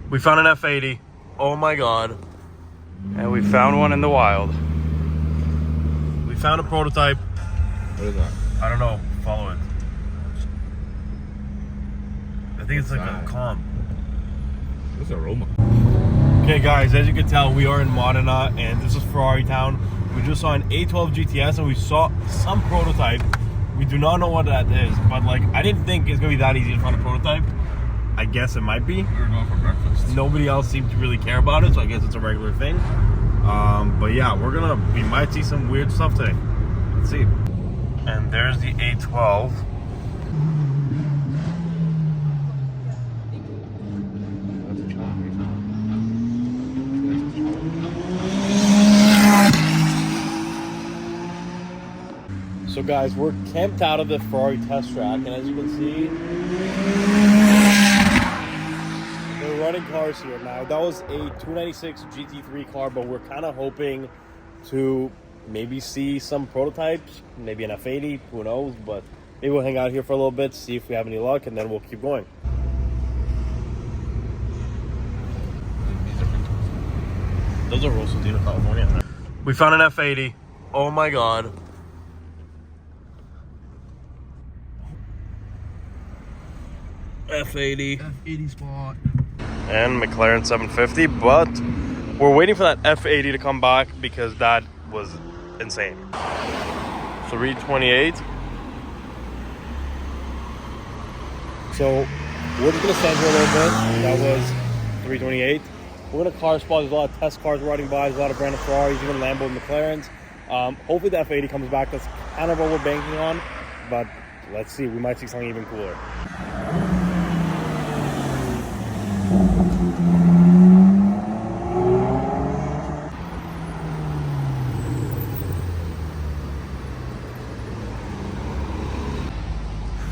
We found an F80. Oh my god. And we found one in the wild. We found a prototype. What is that? I don't know. Follow it. I think it's like a comp. What's aroma? Okay guys, as you can tell, we are in Modena and this is Ferrari town. We just saw an A12 GTS and we saw some prototype. We do not know what that is, but like I didn't think it's gonna be that easy to find a prototype. I guess it might be. We were going for breakfast. Nobody else seemed to really care about it, so I guess it's a regular thing. But yeah, we might see some weird stuff today. Let's see. And there's the A12. So guys, we're camped out of the Ferrari test track, and as you can see, we're running cars here now. That was a 296 GT3 car, but we're kind of hoping to maybe see some prototypes, maybe an F80, who knows, but maybe we'll hang out here for a little bit, see if we have any luck, and then we'll keep going. Those are Rosaldino, California. We found an F80. Oh my god. F80. F80 spot. And McLaren 750, but we're waiting for that F80 to come back because that was insane. 328. So we're just gonna stand here a little bit. That was 328. We're in a car spot. There's a lot of test cars riding by. There's a lot of branded Ferraris, even Lambo and McLarens. Hopefully the F80 comes back. That's kind of what we're banking on, but let's see. We might see something even cooler.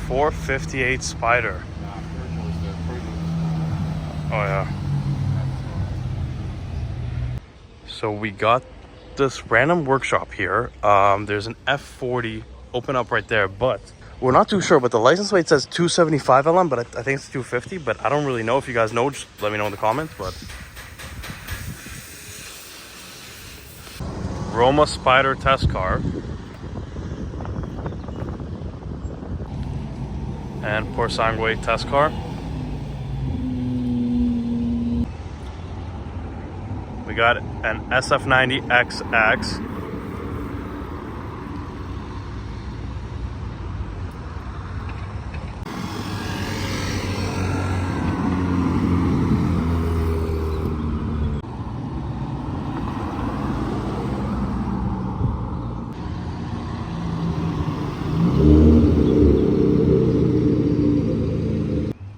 .458 Spider. Oh yeah. So we got this random workshop here. There's an F40 open up right there, but we're not too sure. But the license plate says 275 LM, but I think it's 250. But I don't really know. If you guys know, just let me know in the comments. But Roma Spider test car. And Porsangue test car. We got an SF90XX.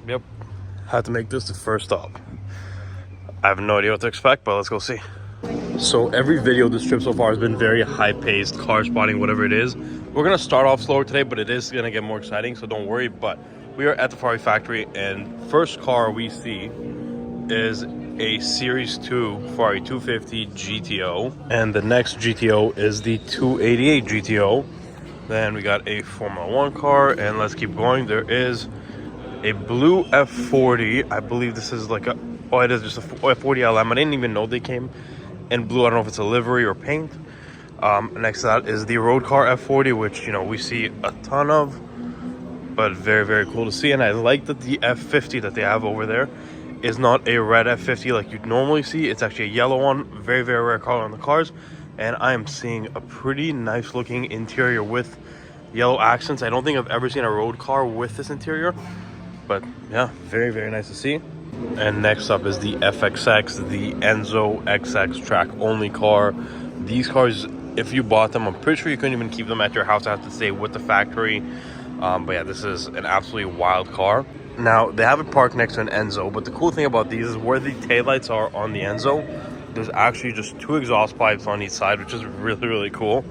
Yep, had to make this the first stop. I have no idea what to expect, but let's go see. So every video this trip so far has been very high-paced, car spotting, whatever it is. We're gonna start off slower today, but it is gonna get more exciting, so don't worry. But we are at the Ferrari factory, and first car we see is a Series 2 Ferrari 250 GTO, and the next GTO is the 288 GTO. Then we got a Formula 1 car, and let's keep going. There is a blue F40. I believe this is like a, oh, it is just a F40 LM. I didn't even know they came in blue. I don't know if it's a livery or paint. Next to that is the road car F40, which, you know, we see a ton of, but very, very cool to see. And I like that the F50 that they have over there is not a red F50 like you'd normally see. It's actually a yellow one. Very, very rare color on the cars. And I am seeing a pretty nice looking interior with yellow accents. I don't think I've ever seen a road car with this interior, but yeah, very, very nice to see. And next up is the FXX, the Enzo XX track only car. These cars, if you bought them, I'm pretty sure you couldn't even keep them at your house. I have to stay with the factory. But yeah, this is an absolutely wild car. Now, they have it parked next to an Enzo, but the cool thing about these is where the taillights are on the Enzo, there's actually just two exhaust pipes on each side, which is really, really cool.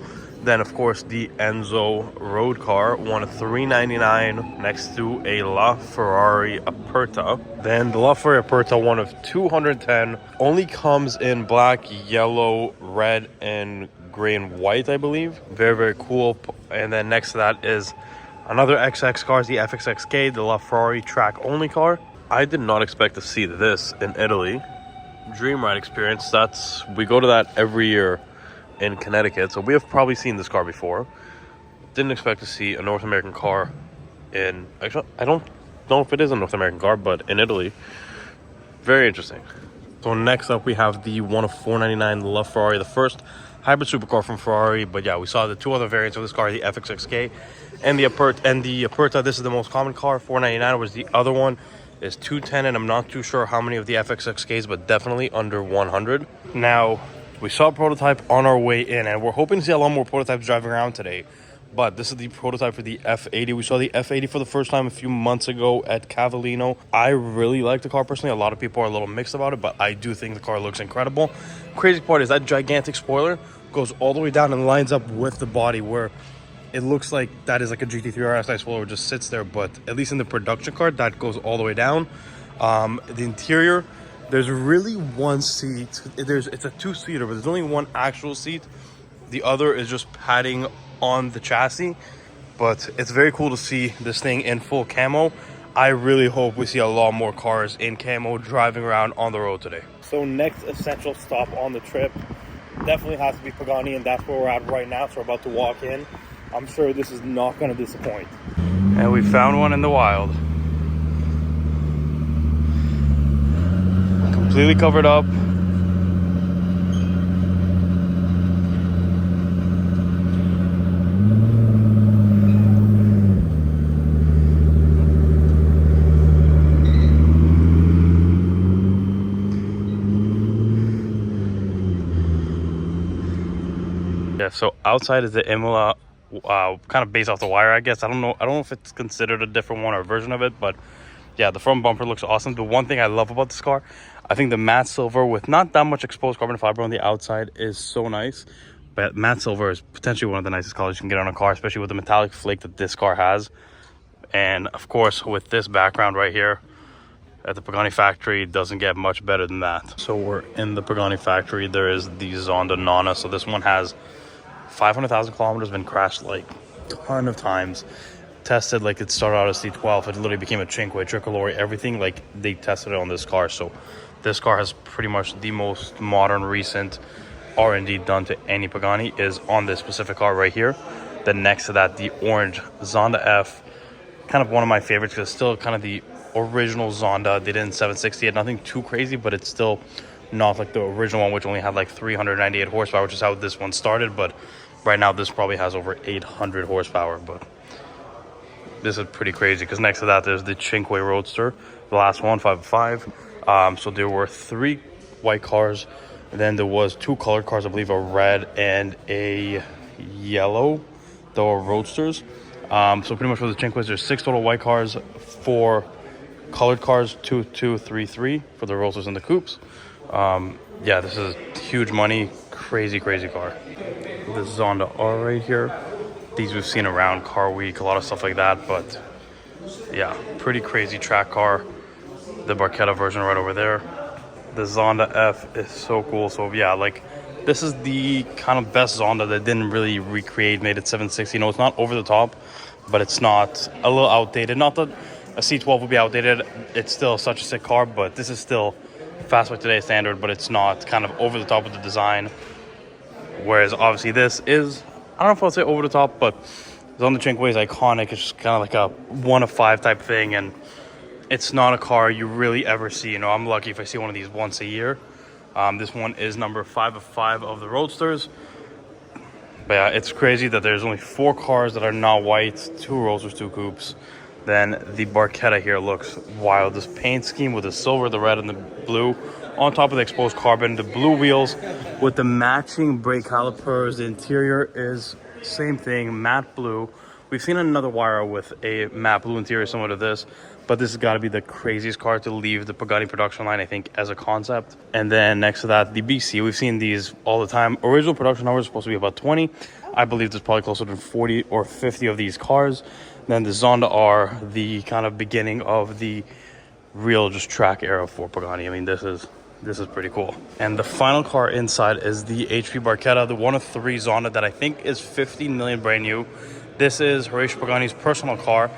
Then, of course, the Enzo road car, one of $399 next to a LaFerrari Aperta. Then the LaFerrari Aperta, one of 210, only comes in black, yellow, red, and gray and white, I believe. Very, very cool. And then next to that is another XX car, the FXXK, the LaFerrari track only car. I did not expect to see this in Italy. Dream ride experience. We go to that every year in Connecticut, so we have probably seen this car before. Didn't expect to see a North American car in, actually, I don't know if it is a North American car, but in Italy. Very interesting. So next up we have the one of 499 LaFerrari, the first hybrid supercar from Ferrari. But yeah, we saw the two other variants of this car, the FX6K and the Aperta. This is the most common car, 499, whereas the other one is 210, and I'm not too sure how many of the FX6Ks, but definitely under 100. Now, we saw a prototype on our way in, and we're hoping to see a lot more prototypes driving around today. But this is the prototype for the F80. We saw the F80 for the first time a few months ago at Cavallino. I really like the car personally. A lot of people are a little mixed about it, but I do think the car looks incredible. Crazy part is that gigantic spoiler goes all the way down and lines up with the body, where it looks like that is like a GT3 RS spoiler, just sits there. But at least in the production car, that goes all the way down. The interior, there's really one seat. It's a two-seater, but there's only one actual seat. The other is just padding on the chassis, but it's very cool to see this thing in full camo. I really hope we see a lot more cars in camo driving around on the road today. So next essential stop on the trip definitely has to be Pagani, and that's where we're at right now. So we're about to walk in. I'm sure this is not going to disappoint. And we found one in the wild. Completely covered up. Yeah, so outside is the Imola, kind of based off the Huayra, I guess. I don't know if it's considered a different one or a version of it, but yeah, the front bumper looks awesome. The one thing I love about this car, I think the matte silver with not that much exposed carbon fiber on the outside is so nice. But matte silver is potentially one of the nicest colors you can get on a car, especially with the metallic flake that this car has. And of course, with this background right here at the Pagani factory, it doesn't get much better than that. So we're in the Pagani factory. There is the Zonda Nonna. So this one has 500,000 kilometers, been crashed like a ton of times, tested like it started out as C12, it literally became a Cinque, Tricolore, everything, like they tested it on this car. So this car has pretty much the most modern recent R&D done to any Pagani is on this specific car right here. Then next to that, the orange Zonda F, kind of one of my favorites because it's still kind of the original Zonda. They did in 760, it nothing too crazy, but it's still not like the original one, which only had like 398 horsepower, which is how this one started. But right now this probably has over 800 horsepower. But this is pretty crazy because next to that there's the Cinque Roadster, the last one, 5.5. So there were 3 white cars, and then there was 2 colored cars, I believe a red and a yellow. They were Roadsters. So pretty much for the Cinques, there's 6 total white cars, 4 colored cars, 2, 3, 3 for the Roadsters and the coupes. Yeah, this is huge money, crazy car. The Zonda R right here. These we've seen around Car Week, a lot of stuff like that, but yeah, pretty crazy track car. The Barchetta version right over there. The Zonda F is so cool. So yeah, like this is the kind of best Zonda that didn't really recreate, made it 760. No, it's not over the top, but it's not a little outdated. Not that a C12 would be outdated. It's still such a sick car, but this is still fast by today's standard, but it's not kind of over the top with the design. Whereas obviously this is, I don't know if I'll say over the top, but Zonda Cinque is iconic. It's just kind of like a 1 of 5 type thing, and it's not a car you really ever see. You know, I'm lucky if I see one of these once a year. This one is number 5 of 5 of the Roadsters. But yeah, it's crazy that there's only 4 cars that are not white, 2 Roadsters, 2 coupes. Then the Barchetta here looks wild. This paint scheme with the silver, the red, and the blue on top of the exposed carbon. The blue wheels with the matching brake calipers. The interior is same thing, matte blue. We've seen another Huayra with a matte blue interior similar to this, but this has got to be the craziest car to leave the Pagani production line, I think, as a concept. And then next to that, the BC. We've seen these all the time. Original production number is supposed to be about 20. I believe there's probably closer to 40 or 50 of these cars. Then the Zonda R, the kind of beginning of the real just track era for Pagani. I mean, this is pretty cool. And the final car inside is the HP Barchetta, the 1 of 3 Zonda that I think is 15 million brand new. This is Horacio Pagani's personal car.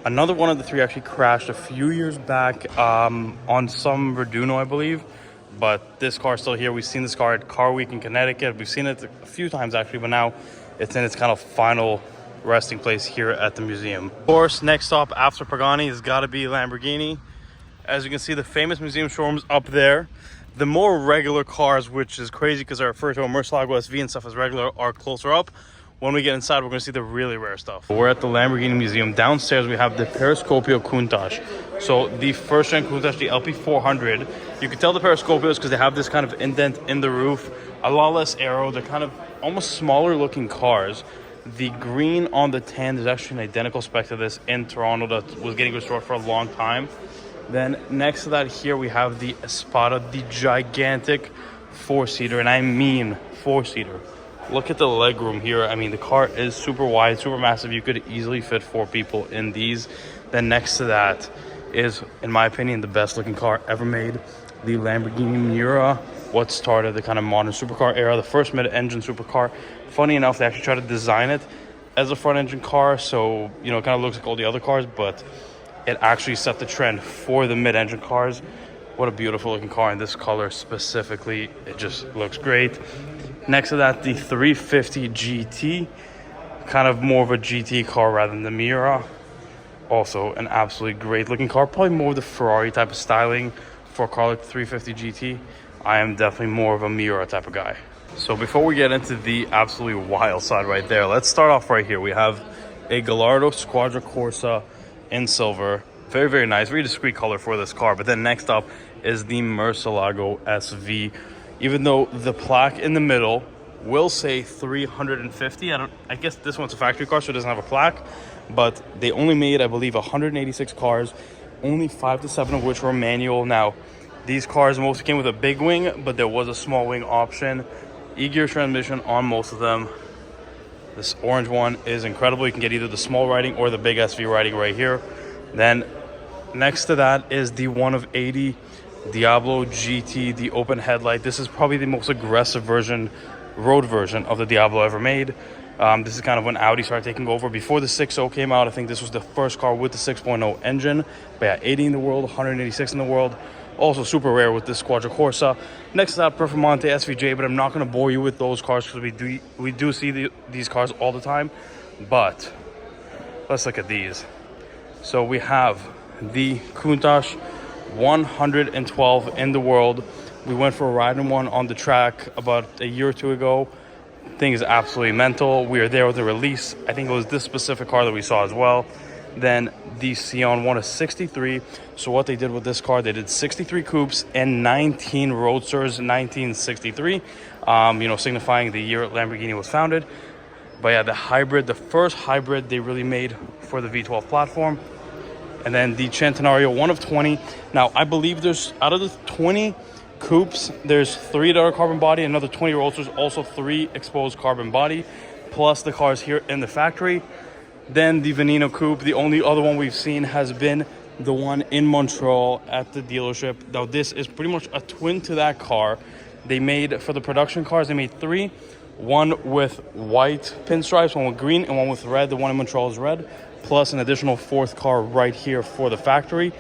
Another one of the three actually crashed a few years back on some Verduno, I believe. But this car is still here. We've seen this car at Car Week in Connecticut. We've seen it a few times actually, but now it's in its kind of final resting place here at the museum. Of course, next stop after Pagani has got to be Lamborghini. As you can see, the famous museum showrooms up there. The more regular cars, which is crazy because I refer to a Murcielago SV and stuff as regular, are closer up. When we get inside, we're going to see the really rare stuff. We're at the Lamborghini Museum. Downstairs, we have the Periscopio Countach. So the first gen Countach, the LP400. You can tell the Periscopios because they have this kind of indent in the roof. A lot less aero. They're kind of almost smaller looking cars. The green on the tan is actually an identical spec to this in Toronto that was getting restored for a long time. Then next to that here, we have the Espada, the gigantic four-seater. And I mean four-seater. Look at the legroom here. I mean, the car is super wide, super massive. You could easily fit 4 people in these. Then next to that is, in my opinion, the best looking car ever made. The Lamborghini Miura, what started the kind of modern supercar era, the first mid-engine supercar. Funny enough, they actually tried to design it as a front-engine car. So, you know, it kind of looks like all the other cars, but it actually set the trend for the mid-engine cars. What a beautiful looking car in this color specifically. It just looks great. Next to that, the 350 GT, kind of more of a GT car rather than the Miura. Also an absolutely great looking car, probably more of the Ferrari type of styling for a car like the 350 GT. I am definitely more of a Miura type of guy. So before we get into the absolutely wild side right there, let's start off right here. We have a Gallardo Squadra Corsa in silver. Very, very nice, very discreet color for this car. But then next up is the Murcielago SV. Even though the plaque in the middle will say 350, I guess this one's a factory car, so it doesn't have a plaque. But they only made, I believe, 186 cars, only 5 to 7 of which were manual. Now, these cars mostly came with a big wing, but there was a small wing option. E-gear transmission on most of them. This orange one is incredible. You can get either the small riding or the big SV riding right here. Then next to that is the 1 of 80 Diablo GT, the open headlight. This is probably the most aggressive version, road version of the Diablo ever made. This is kind of when Audi started taking over. Before the 6.0 came out, I think this was the first car with the 6.0 engine. But yeah, 80 in the world, 186 in the world. Also super rare with this Squadra Corsa. Next to that, Performante SVJ, but I'm not going to bore you with those cars because we do see these cars all the time. But let's look at these. So we have the Countach 112 in the world. We went for a ride in one on the track about a year or two ago. Thing is absolutely mental. We are there with the release. I think it was this specific car that we saw as well. Then the Sian 1 of 63. So what they did with this car, they did 63 coupes and 19 roadsters, 1963. You know, signifying the year Lamborghini was founded. But yeah, the hybrid, the first hybrid they really made for the V12 platform. And then the Centenario 1 of 20. Now, I believe there's, out of the 20 coupes, there's 3 that are carbon body, another 20 roadsters, also 3 exposed carbon body, plus the cars here in the factory. Then the Veneno coupe, the only other one we've seen has been the one in Montreal at the dealership. Now, this is pretty much a twin to that car. They made, for the production cars, they made 3. One with white pinstripes, one with green, and one with red. The one in Montreal is red. Plus an additional 4th car right here for the factory.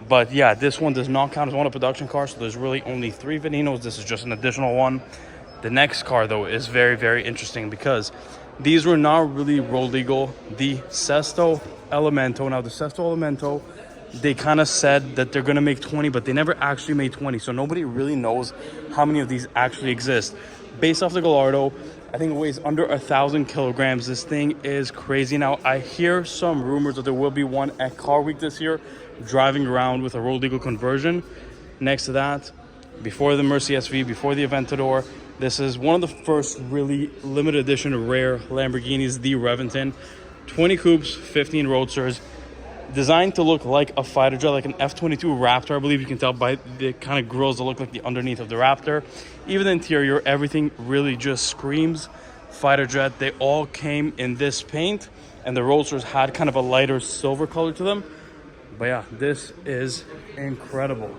But yeah, this one does not count as one of production cars, so there's really only 3 Venenos. This is just an additional one. The next car, though, is very, very interesting because these were not really road legal. The Sesto Elemento. Now, the Sesto Elemento, they kind of said that they're going to make 20, but they never actually made 20. So nobody really knows how many of these actually exist. Based off the Gallardo, I think it weighs under 1,000 kilograms. This thing is crazy. Now, I hear some rumors that there will be one at Car Week this year driving around with a road legal conversion. Next to that, before the Mercy SV, before the Aventador, this is one of the first really limited edition rare Lamborghinis, the Reventon. 20 coupes, 15 roadsters, designed to look like a fighter jet, like an F-22 Raptor. I believe you can tell by the kind of grills that look like the underneath of the Raptor. Even the interior, everything really just screams fighter jet. They all came in this paint, and the roadsters had kind of a lighter silver color to them. But yeah, this is incredible.